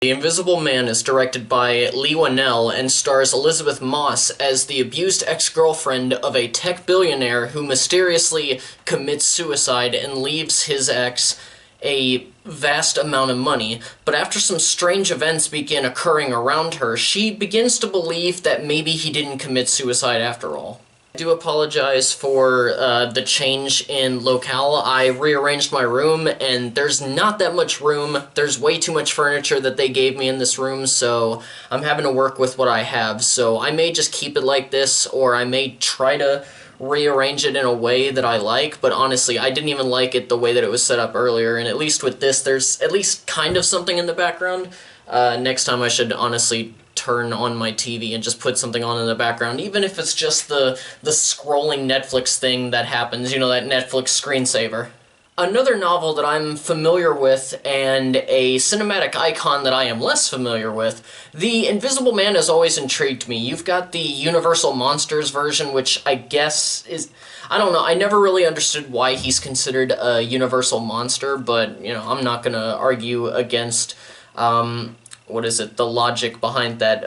The Invisible Man is directed by Lee Whannell and stars Elizabeth Moss as the abused ex-girlfriend of a tech billionaire who mysteriously commits suicide and leaves his ex a vast amount of money. But after some strange events begin occurring around her, she begins to believe that maybe he didn't commit suicide after all. I do apologize for the change in locale. I rearranged my room, and there's not that much room. There's way too much furniture that they gave me in this room, so I'm having to work with what I have. So I may just keep it like this, or I may try to rearrange it in a way that I like, but honestly, I didn't even like it the way that it was set up earlier, and at least with this, there's at least kind of something in the background. Next time I should honestly turn on my TV and just put something on in the background, even if it's just the scrolling Netflix thing that happens, you know, that Netflix screensaver. Another novel that I'm familiar with, and a cinematic icon that I am less familiar with, The Invisible Man has always intrigued me. You've got the Universal Monsters version, which I guess is... I don't know, I never really understood why he's considered a Universal Monster, but, you know, I'm not gonna argue against, what is it, the logic behind that.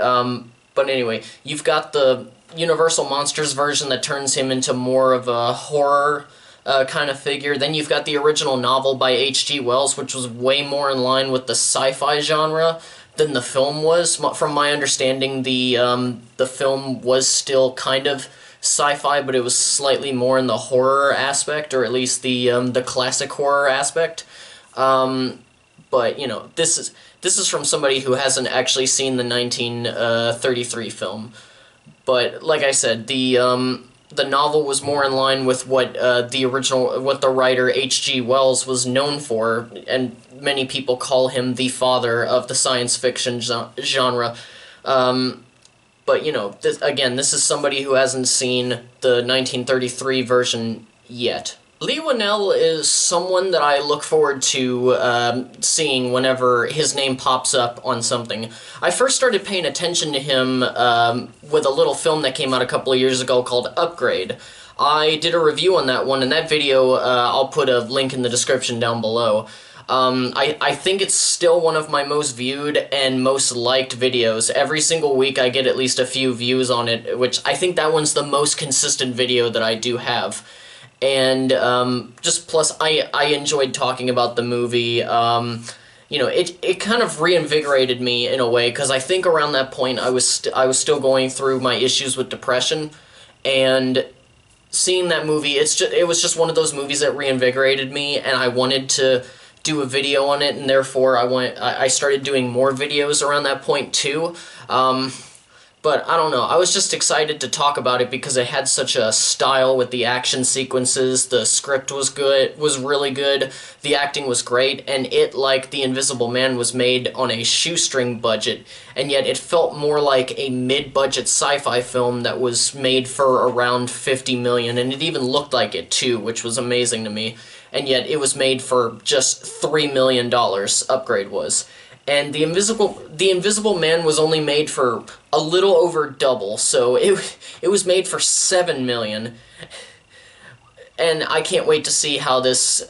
But anyway, you've got the Universal Monsters version that turns him into more of a horror kind of figure. Then you've got the original novel by H.G. Wells, which was way more in line with the sci-fi genre than the film was. From my understanding, the film was still kind of sci-fi, but it was slightly more in the horror aspect, or at least the classic horror aspect. But, you know, this is from somebody who hasn't actually seen the 1933 film. But, like I said, the novel was more in line with what what the writer H.G. Wells was known for, and many people call him the father of the science fiction genre. But, you know, this is somebody who hasn't seen the 1933 version yet. Lee Whannell is someone that I look forward to seeing whenever his name pops up on something. I first started paying attention to him with a little film that came out a couple of years ago called Upgrade. I did a review on that one, and that video, I'll put a link in the description down below. I think it's still one of my most viewed and most liked videos. Every single week I get at least a few views on it, which I think that one's the most consistent video that I do have. And just plus, I enjoyed talking about the movie. You know, it kind of reinvigorated me in a way, because I think around that point I was still going through my issues with depression, and seeing that movie, it was just one of those movies that reinvigorated me, and I wanted to do a video on it, and therefore I started doing more videos around that point too. But I don't know, I was just excited to talk about it because it had such a style with the action sequences, the script was really good, the acting was great, and it, like The Invisible Man, was made on a shoestring budget, and yet it felt more like a mid-budget sci-fi film that was made for around $50 million, and it even looked like it too, which was amazing to me, and yet it was made for just $3 million, Upgrade was. And The Invisible Man was only made for a little over double, so it was made for $7 million. And I can't wait to see how this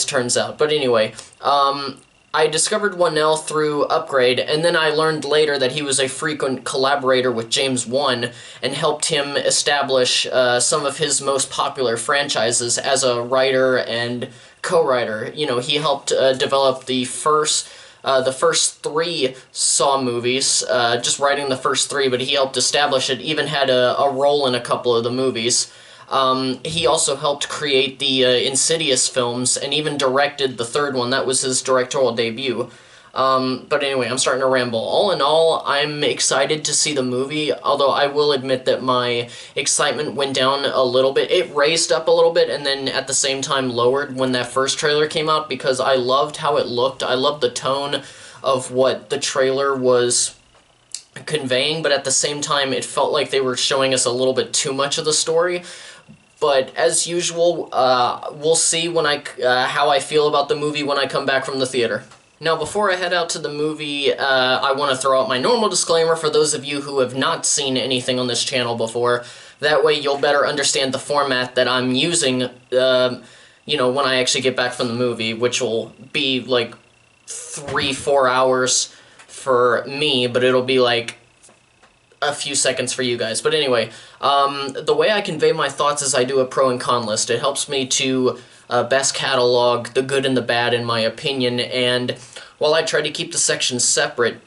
turns out. But anyway, I discovered Whannell through Upgrade, and then I learned later that he was a frequent collaborator with James Wan and helped him establish some of his most popular franchises as a writer and co-writer. You know, he helped develop the first 3 Saw movies, just writing the first 3, but he helped establish it, even had a role in a couple of the movies. He also helped create the Insidious films, and even directed the 3rd one. That was his directorial debut. But anyway, I'm starting to ramble. All in all, I'm excited to see the movie, although I will admit that my excitement went down a little bit. It raised up a little bit, and then at the same time lowered when that first trailer came out, because I loved how it looked. I loved the tone of what the trailer was conveying, but at the same time, it felt like they were showing us a little bit too much of the story. But as usual, we'll see when how I feel about the movie when I come back from the theater. Now, before I head out to the movie, I want to throw out my normal disclaimer for those of you who have not seen anything on this channel before. That way you'll better understand the format that I'm using, you know, when I actually get back from the movie, which will be like 3-4 hours for me, but it'll be like a few seconds for you guys. But anyway, the way I convey my thoughts is I do a pro and con list. It helps me to best catalog the good and the bad in my opinion, and while I try to keep the sections separate,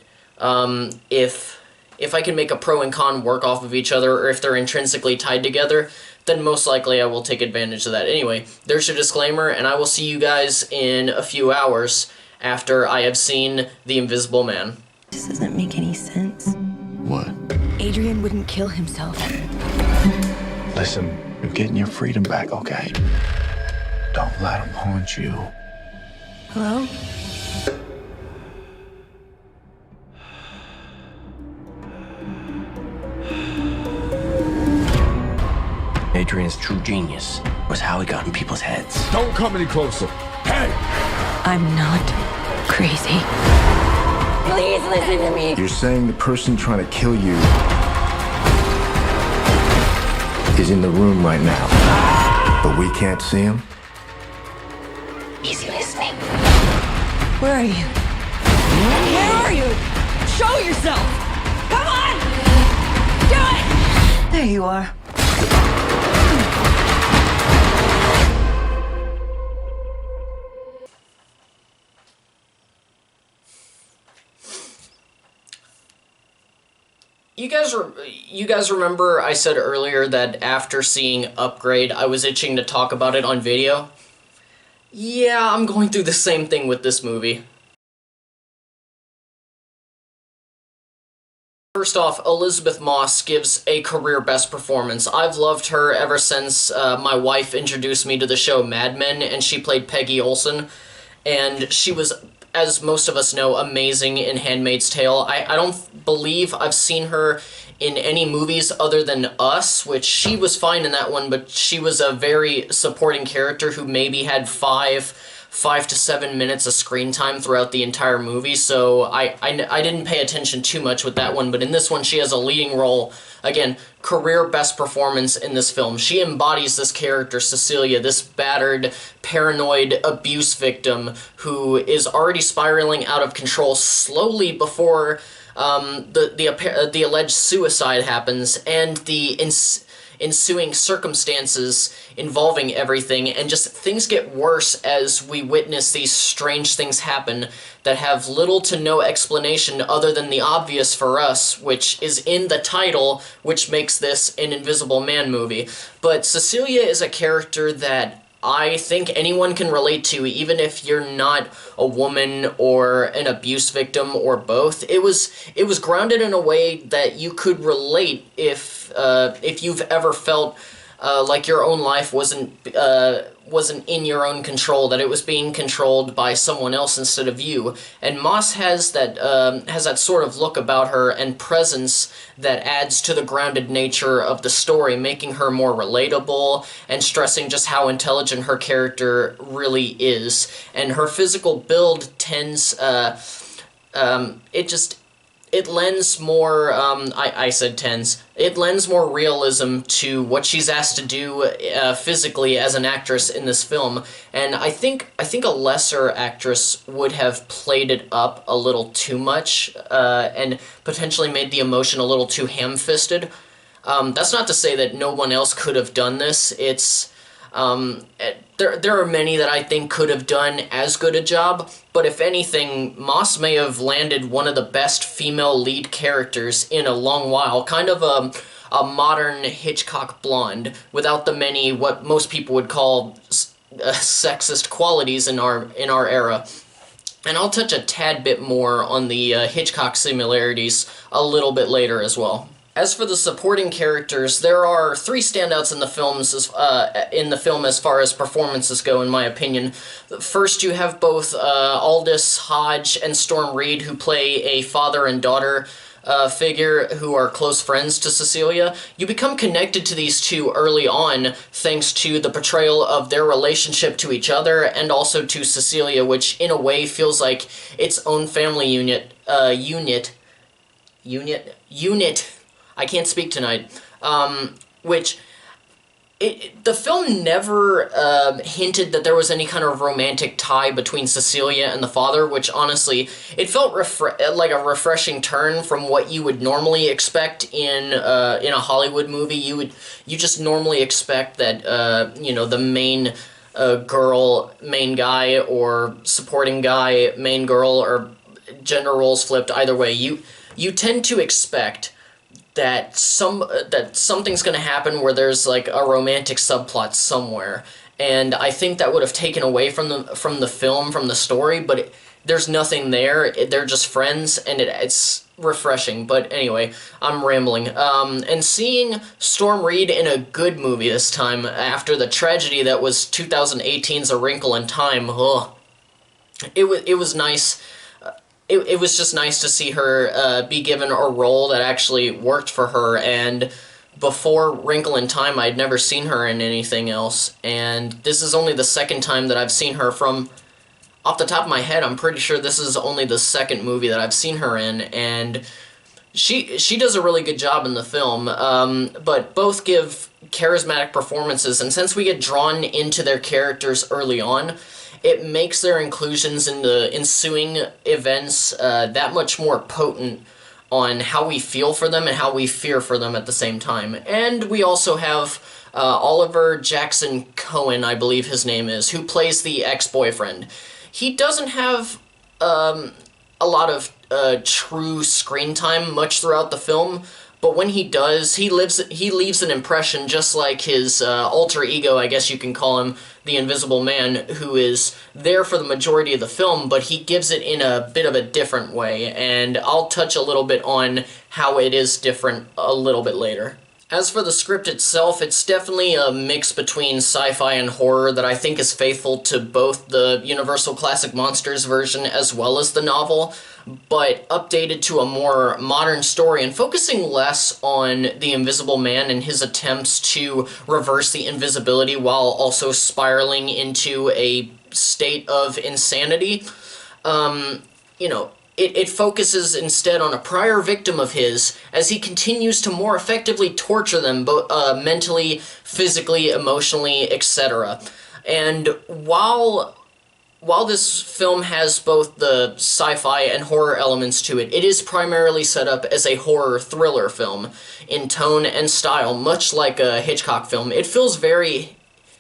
if I can make a pro and con work off of each other, or if they're intrinsically tied together, then most likely I will take advantage of that. Anyway, there's your disclaimer, and I will see you guys in a few hours after I have seen The Invisible Man. This doesn't make any sense. What? Adrian wouldn't kill himself. Listen, you're getting your freedom back, okay? Don't let him haunt you. Hello? Adrian's true genius was how he got in people's heads. Don't come any closer. Hey! I'm not crazy. Please listen to me. You're saying the person trying to kill you is in the room right now, but we can't see him? Is he listening? Where are you? Where are you? Show yourself! Come on! Do it! There you are. You guys remember I said earlier that after seeing Upgrade, I was itching to talk about it on video? Yeah, I'm going through the same thing with this movie. First off, Elizabeth Moss gives a career best performance. I've loved her ever since my wife introduced me to the show Mad Men, and she played Peggy Olson, and she was, as most of us know, amazing in Handmaid's Tale. I don't believe I've seen her in any movies other than Us, which she was fine in that one, but she was a very supporting character who maybe had 5 to 7 minutes of screen time throughout the entire movie, so I didn't pay attention too much with that one, but in this one she has a leading role. Again, career best performance in this film. She embodies this character, Cecilia, this battered, paranoid abuse victim who is already spiraling out of control slowly before the alleged suicide happens, and the ensuing circumstances involving everything, and just things get worse as we witness these strange things happen that have little to no explanation other than the obvious for us, which is in the title, which makes this an Invisible Man movie. But Cecilia is a character that I think anyone can relate to, even if you're not a woman or an abuse victim or both. It was grounded in a way that you could relate if you've ever felt like your own life wasn't in your own control, that it was being controlled by someone else instead of you. And Moss has that sort of look about her and presence that adds to the grounded nature of the story, making her more relatable and stressing just how intelligent her character really is. And her physical build tends, it lends more, I said tens, it lends more realism to what she's asked to do physically as an actress in this film, and I think a lesser actress would have played it up a little too much, and potentially made the emotion a little too ham-fisted. That's not to say that no one else could have done this. It's there are many that I think could have done as good a job, but if anything, Moss may have landed one of the best female lead characters in a long while, kind of a modern Hitchcock blonde, without the many, what most people would call sexist qualities in our era. And I'll touch a tad bit more on the Hitchcock similarities a little bit later as well. As for the supporting characters, there are 3 standouts in the film as far as performances go, in my opinion. First, you have both Aldous Hodge and Storm Reed, who play a father and daughter figure who are close friends to Cecilia. You become connected to these two early on thanks to the portrayal of their relationship to each other and also to Cecilia, which in a way feels like its own family unit. I can't speak tonight. Which the film never hinted that there was any kind of romantic tie between Cecilia and the father, which honestly, it felt like a refreshing turn from what you would normally expect in a Hollywood movie. You just normally expect that the main main guy, or supporting guy, main girl, or gender roles flipped. Either way, you tend to expect that something's going to happen where there's like a romantic subplot somewhere, and I think that would have taken away from the film, from the story, but there's nothing there. They're just friends, and it's refreshing. But anyway, I'm rambling. And seeing Storm Reid in a good movie this time after the tragedy that was 2018's A Wrinkle in Time. Ugh. It was nice. It was just nice to see her be given a role that actually worked for her, and before Wrinkle in Time, I'd never seen her in anything else, and this is only the second time that I've seen her from... Off the top of my head, I'm pretty sure this is only the second movie that I've seen her in, and she does a really good job in the film, but both give charismatic performances, and since we get drawn into their characters early on, it makes their inclusions in the ensuing events that much more potent on how we feel for them and how we fear for them at the same time. And we also have Oliver Jackson Cohen, I believe his name is, who plays the ex-boyfriend. He doesn't have a lot of true screen time much throughout the film, but when he does, he leaves an impression, just like his alter ego, I guess you can call him, the Invisible Man, who is there for the majority of the film, but he gives it in a bit of a different way, and I'll touch a little bit on how it is different a little bit later. As for the script itself, it's definitely a mix between sci-fi and horror that I think is faithful to both the Universal Classic Monsters version as well as the novel, but updated to a more modern story and focusing less on the Invisible Man and his attempts to reverse the invisibility while also spiraling into a state of insanity. It focuses instead on a prior victim of his as he continues to more effectively torture them, both mentally, physically, emotionally, etc. And while this film has both the sci-fi and horror elements to it, it is primarily set up as a horror thriller film in tone and style, much like a Hitchcock film. It feels very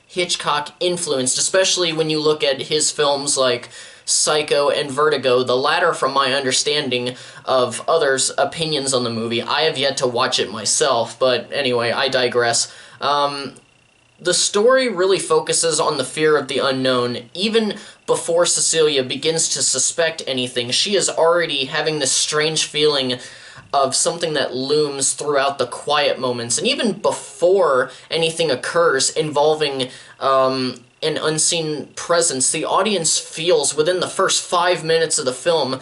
Hitchcock influenced, especially when you look at his films like Psycho and Vertigo, the latter from my understanding of others' opinions on the movie. I have yet to watch it myself, but anyway, I digress. The story really focuses on the fear of the unknown. Even before Cecilia begins to suspect anything, she is already having this strange feeling of something that looms throughout the quiet moments, and even before anything occurs involving an unseen presence, the audience feels within the first 5 minutes of the film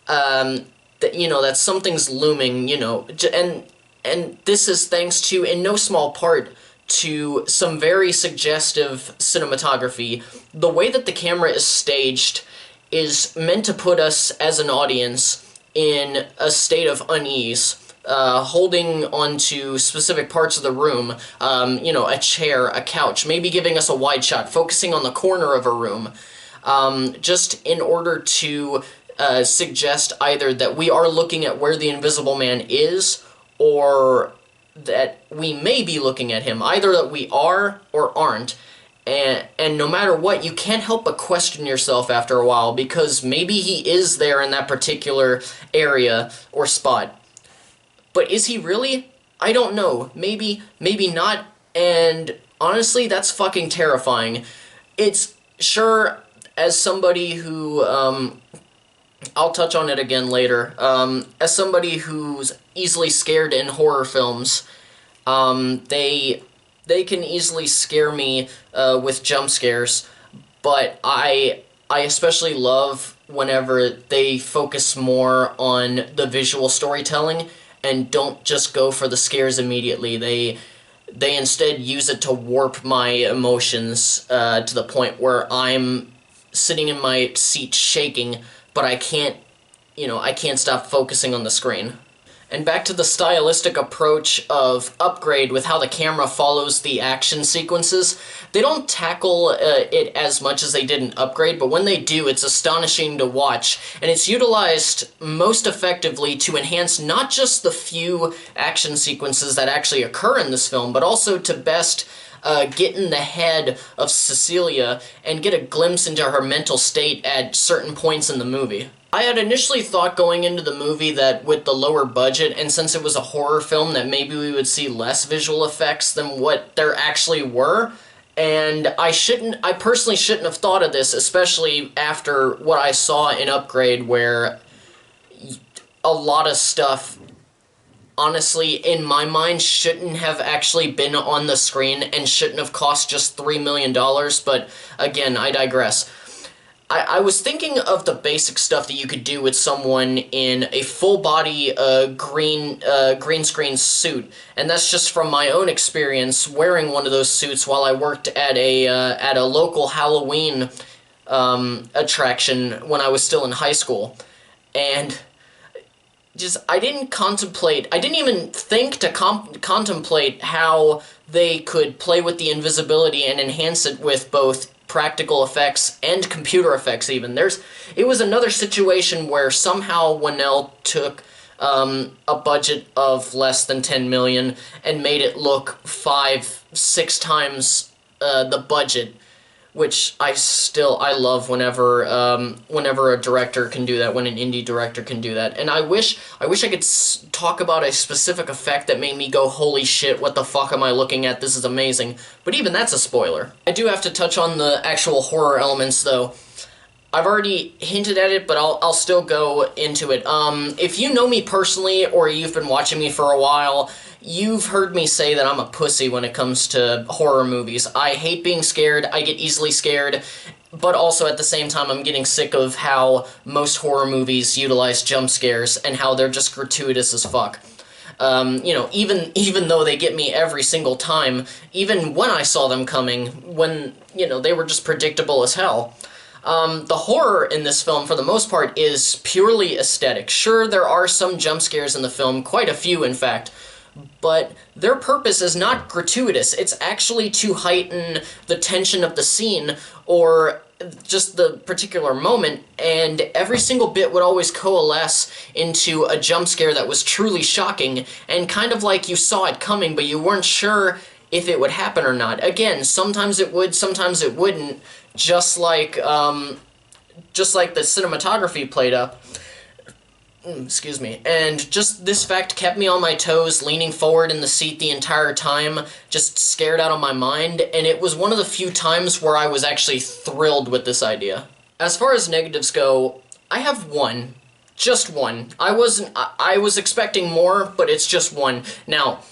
that something's looming, and this is thanks to, in no small part, to some very suggestive cinematography. The way that the camera is staged is meant to put us as an audience in a state of unease, holding onto specific parts of the room, a chair, a couch, maybe giving us a wide shot, focusing on the corner of a room, just in order to suggest either that we are looking at where the Invisible Man is, or that we may be looking at him, either that we are or aren't. And no matter what, you can't help but question yourself after a while, because maybe he is there in that particular area or spot. But is he really? I don't know. Maybe not. And honestly, that's fucking terrifying. It's sure, as somebody who, I'll touch on it again later, as somebody who's easily scared in horror films, they can easily scare me with jump scares, but I especially love whenever they focus more on the visual storytelling and don't just go for the scares immediately. They instead use it to warp my emotions to the point where I'm sitting in my seat shaking, but I can't stop focusing on the screen. And back to the stylistic approach of Upgrade with how the camera follows the action sequences. They don't tackle it as much as they did in Upgrade, but when they do, it's astonishing to watch. And it's utilized most effectively to enhance not just the few action sequences that actually occur in this film, but also to best get in the head of Cecilia and get a glimpse into her mental state at certain points in the movie. I had initially thought going into the movie that with the lower budget, and since it was a horror film, that maybe we would see less visual effects than what there actually were. And I personally shouldn't have thought of this, especially after what I saw in Upgrade, where a lot of stuff, honestly, in my mind, shouldn't have actually been on the screen and shouldn't have cost just $3 million, but again, I digress. I was thinking of the basic stuff that you could do with someone in a full-body green screen suit, and that's just from my own experience wearing one of those suits while I worked at a local Halloween attraction when I was still in high school, and I didn't even think to contemplate how they could play with the invisibility and enhance it with both practical effects and computer effects even. It was another situation where somehow Winnell took a budget of less than $10 million and made it look 5-6 times the budget, which I love whenever a director can do that, when an indie director can do that. And I wish I could talk about a specific effect that made me go, holy shit, what the fuck am I looking at? This is amazing. But even that's a spoiler. I do have to touch on the actual horror elements, though. I've already hinted at it, but I'll still go into it. If you know me personally, or you've been watching me for a while, you've heard me say that I'm a pussy when it comes to horror movies. I hate being scared, I get easily scared, but also at the same time I'm getting sick of how most horror movies utilize jump scares and how they're just gratuitous as fuck. Even though they get me every single time, even when I saw them coming, when, they were just predictable as hell. The horror in this film, for the most part, is purely aesthetic. Sure, there are some jump scares in the film, quite a few, in fact, but their purpose is not gratuitous. It's actually to heighten the tension of the scene, or just the particular moment, and every single bit would always coalesce into a jump scare that was truly shocking, and kind of like you saw it coming, but you weren't sure if it would happen or not. Again, sometimes it would, sometimes it wouldn't, just like the cinematography played up. Excuse me. And just this fact kept me on my toes, leaning forward in the seat the entire time, just scared out of my mind, and it was one of the few times where I was actually thrilled with this idea. As far as negatives go, I have one. Just one. I was expecting more, but it's just one. Now,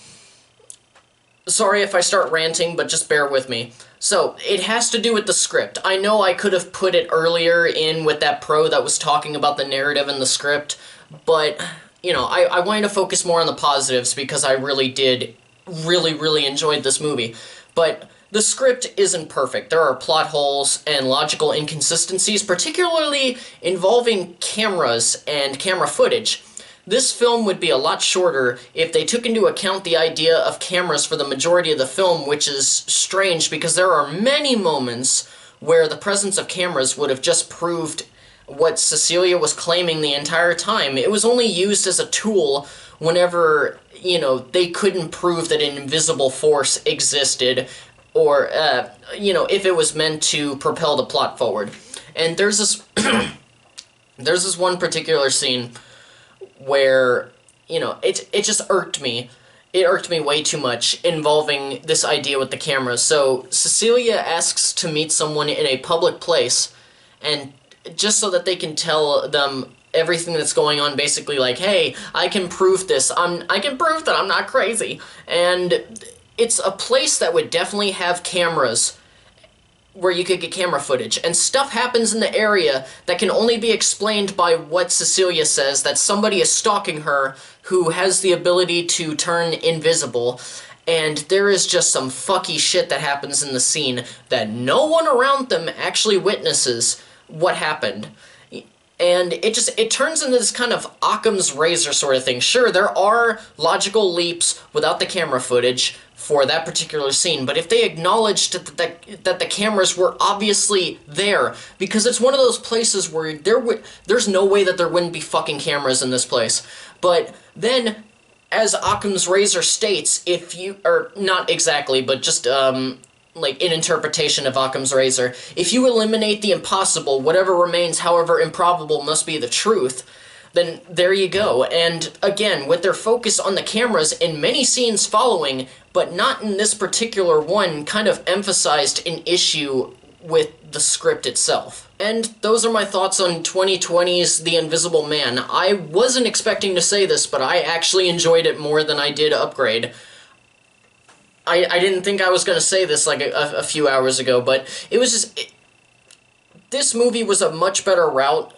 sorry if I start ranting, but just bear with me. So, it has to do with the script. I know I could have put it earlier in with that pro that was talking about the narrative and the script, but, I wanted to focus more on the positives because I really did really enjoyed this movie. But the script isn't perfect. There are plot holes and logical inconsistencies, particularly involving cameras and camera footage. This film would be a lot shorter if they took into account the idea of cameras for the majority of the film, which is strange because there are many moments where the presence of cameras would have just proved what Cecilia was claiming the entire time. It was only used as a tool whenever, they couldn't prove that an invisible force existed, or, if it was meant to propel the plot forward. And there's this, there's this one particular scene where, it just irked me. It irked me way too much, involving this idea with the cameras. So, Cecilia asks to meet someone in a public place, and just so that they can tell them everything that's going on, basically like, hey, I can prove this. I can prove that I'm not crazy. And it's a place that would definitely have cameras where you could get camera footage, and stuff happens in the area that can only be explained by what Cecilia says, that somebody is stalking her who has the ability to turn invisible, and there is just some fucky shit that happens in the scene that no one around them actually witnesses what happened. And it turns into this kind of Occam's razor sort of thing. Sure, there are logical leaps without the camera footage for that particular scene, but if they acknowledged that the cameras were obviously there, because it's one of those places where there's no way that there wouldn't be fucking cameras in this place. But then, as Occam's razor states, if you, or not exactly, but just, like, in interpretation of Occam's razor, if you eliminate the impossible, whatever remains, however improbable, must be the truth, then there you go. And again, with their focus on the cameras in many scenes following, but not in this particular one, kind of emphasized an issue with the script itself. And those are my thoughts on 2020's The Invisible Man. I wasn't expecting to say this, but I actually enjoyed it more than I did Upgrade. I didn't think I was going to say this like a few hours ago, but it was just... this movie was a much better route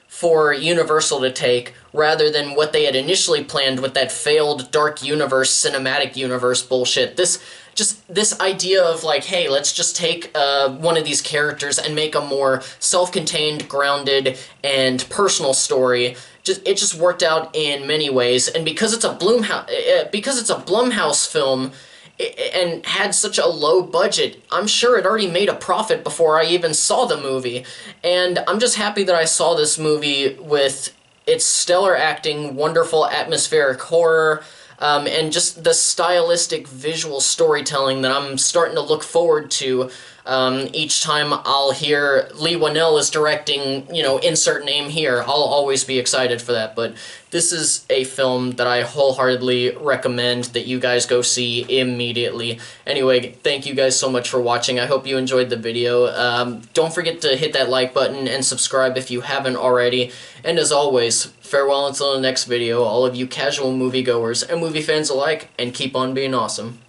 for Universal to take, rather than what they had initially planned with that failed Dark Universe, Cinematic Universe bullshit. This idea of, like, hey, let's just take one of these characters and make a more self-contained, grounded, and personal story. It just worked out in many ways, and because it's a Blumhouse film, and had such a low budget, I'm sure it already made a profit before I even saw the movie. And I'm just happy that I saw this movie with its stellar acting, wonderful atmospheric horror, and just the stylistic visual storytelling that I'm starting to look forward to each time I'll hear Leigh Whannell is directing, you know, insert name here. I'll always be excited for that, but this is a film that I wholeheartedly recommend that you guys go see immediately. Anyway, thank you guys so much for watching. I hope you enjoyed the video. Don't forget to hit that like button and subscribe if you haven't already. And as always, farewell until the next video, all of you casual moviegoers and movie fans alike, and keep on being awesome.